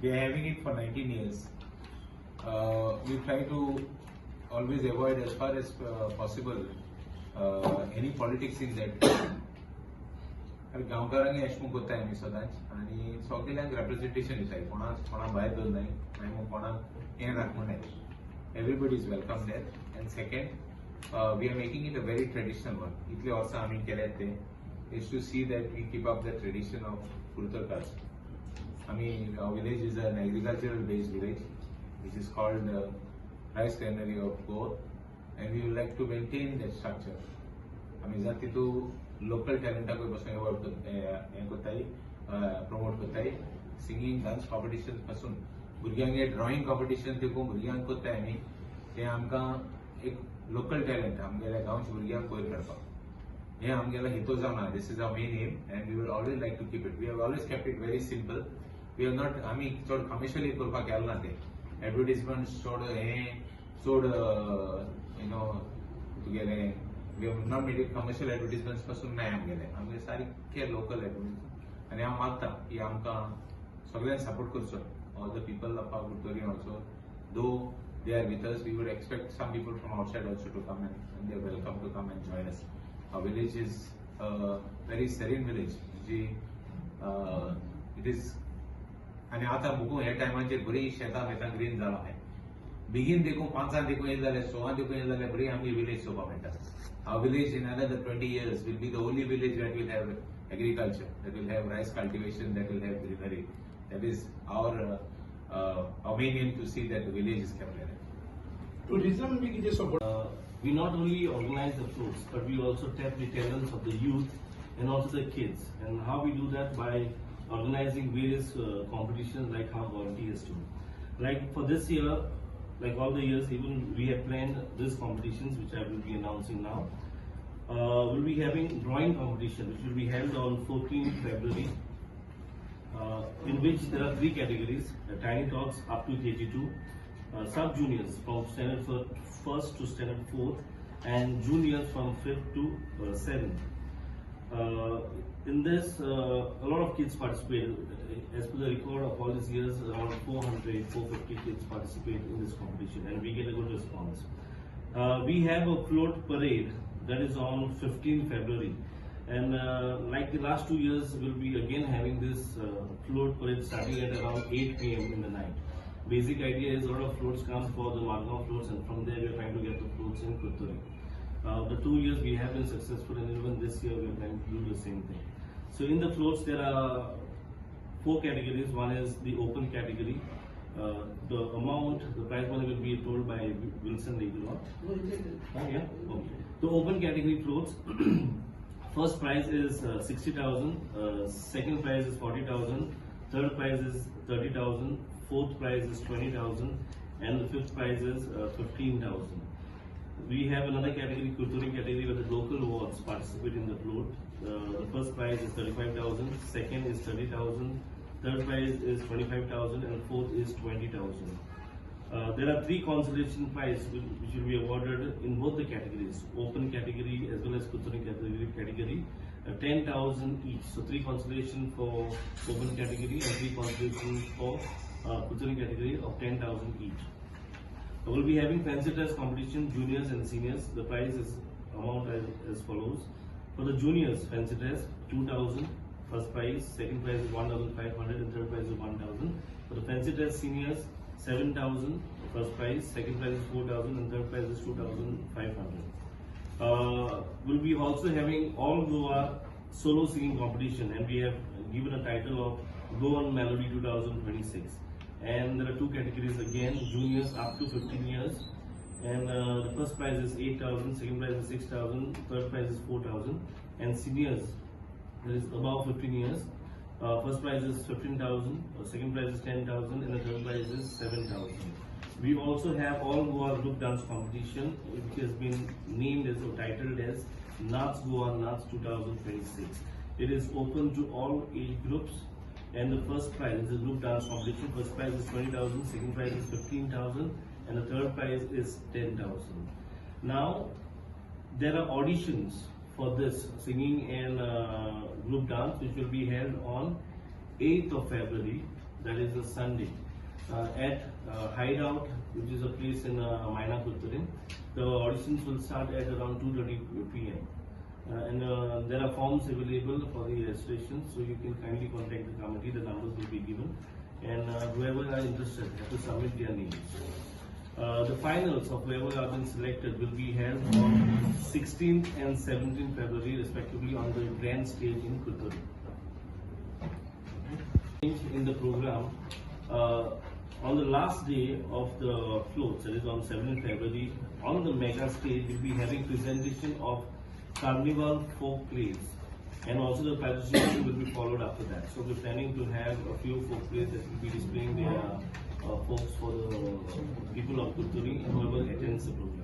We are having it for 19 years. We try to always avoid as far as possible any politics in that. गांवकारांक एशमूक कोत्ताय आमी सदांच आनी सगळ्यांक representation दिताय कोणा भायर दवरनाय आनी कोणाक हें राखूनाय everybody is welcome there and second we are making it a very traditional one इतले वर्सां आमी केल्यात ते is to see that we keep up the tradition of कुर्तोर्कास आमी village is an agricultural based village which is called rice granary of Goa, and we would like to maintain that structure. आमी जर तितू local talent को बस promote करताय singing dance competition पासून भुरग्यांगे drawing competition देखून भुरग्यांक करताय आमी ते आमकां एक local talent आमगेल्या गांवच्या भुरग्यांक वयर काडपाक हे आमगेला हेतू जावना. This is our main aim and we would always like to keep it. We have always kept it very simple. We have not आमी चड commercially करपाक गेलो ना ते advertisements चड हे चड तुगेले we have not made it commercial advertisements पासून नाही आमगेले सारखे local advertisements आणि हांव मागता की आमकां सगळ्यांक सपोर्ट करचो all the people of our Curtorim also, though they are with us, we would expect some people from outside also to come and they are welcome to come and join us. Our village is a very serene village. It is आणि आता बघू ह्या टायमाचेर बरी शेतां वेतां green जाला आहे बेगीन देखून 5 देखून येयले जाल्यार 6 देखून येयले जाल्यार बरी आमची विलेज चोवपाक मेळटा. Our village in another 20 years will be the only village that will have agriculture, that will have rice cultivation, that will have greenery. That is our main aim to see that the village is kept alive. Tourism we just support. We not only organize the floats, but we also tap the talents of the youth and also the kids. And how we do that? By organizing various competitions like how volunteers do. Like for this year, like all the years, even we have planned these competitions which I will be announcing now. We'll be having drawing competition which will be held on 14th February in which there are 3 categories, tiny tots up to KG2, sub-juniors from standard 1st to standard 4th and juniors from 5th to 7th. In this, a lot of kids participate. As per the record of all these years, around 450 kids participate in this competition, and we get a good response. We have a float parade that is on 15 February, and like the last 2 years, we'll be again having this float parade starting at around 8 p.m. in the night. Basic idea is a lot of floats come for the Margaon floats, and from there we are trying to get the floats in Curtorim. The 2 years we have been successful, and even this year we are trying to do the same thing. So in the floats there are 4 categories. One is the open category. The amount, the prize money will be told by Wilson later on. Yeah, okay. The open category floats. First prize is 60,000. Second prize is 40,000. Third prize is 30,000. Fourth prize is 20,000, and the fifth prize is 15,000. We have another category, Curtorim category, where the local wards participate in the float. The first prize is 35,000, second is 30,000, third prize is 25,000, and fourth is 20,000. There are 3 consolation prizes which will be awarded in both the categories, open category as well as Curtorim category, 10,000 each. So 3 consolation for open category and 3 consolation for Curtorim category of 10,000 each. We'll be having fancy dress competition, juniors and seniors. The prize is amount as follows. For the juniors, fancy dress 2,000 first prize, second prize is 1,500, and third prize is 1,000. For the fancy dress seniors, 7,000 first prize, second prize is 4,000, and third prize is 2,500. We'll be also having all Goa solo singing competition, and we have given a title of Goan Melody 2026. And there are 2 categories again, juniors up to 15 years, and the first prize is 8,000, second prize is 6,000, third prize is 4,000, and seniors, that is above 15 years, first prize is 15,000, second prize is 10,000, and the third prize is 7,000. We also have all Goa group dance competition, which has been named as or titled as Nats Goa Nats 2026. It is open to all age groups. And the first prize is a group dance competition. First prize is 20,000, second prize is 15,000, and the third prize is 10,000. Now, there are auditions for this singing and group dance, which will be held on 8th of February that is a Sunday, at Hideout, which is a place in Maina Curtorim. The auditions will start at around 2:30 p.m. And there are forms available for the registration, so you can kindly contact the committee. The numbers will be given, and whoever are interested have to submit their names. The finals of whoever have been selected will be held on 16th and 17th February respectively on the grand stage in Curtorim. In the program, on the last day of the floats, that is on 7th February, on the mega stage we'll be having presentation of Carnival folk plays, and also the presentation will be followed after that. So we're planning to have a few folk plays that will be displaying their folks for the people of Curtorim and whoever attends the program.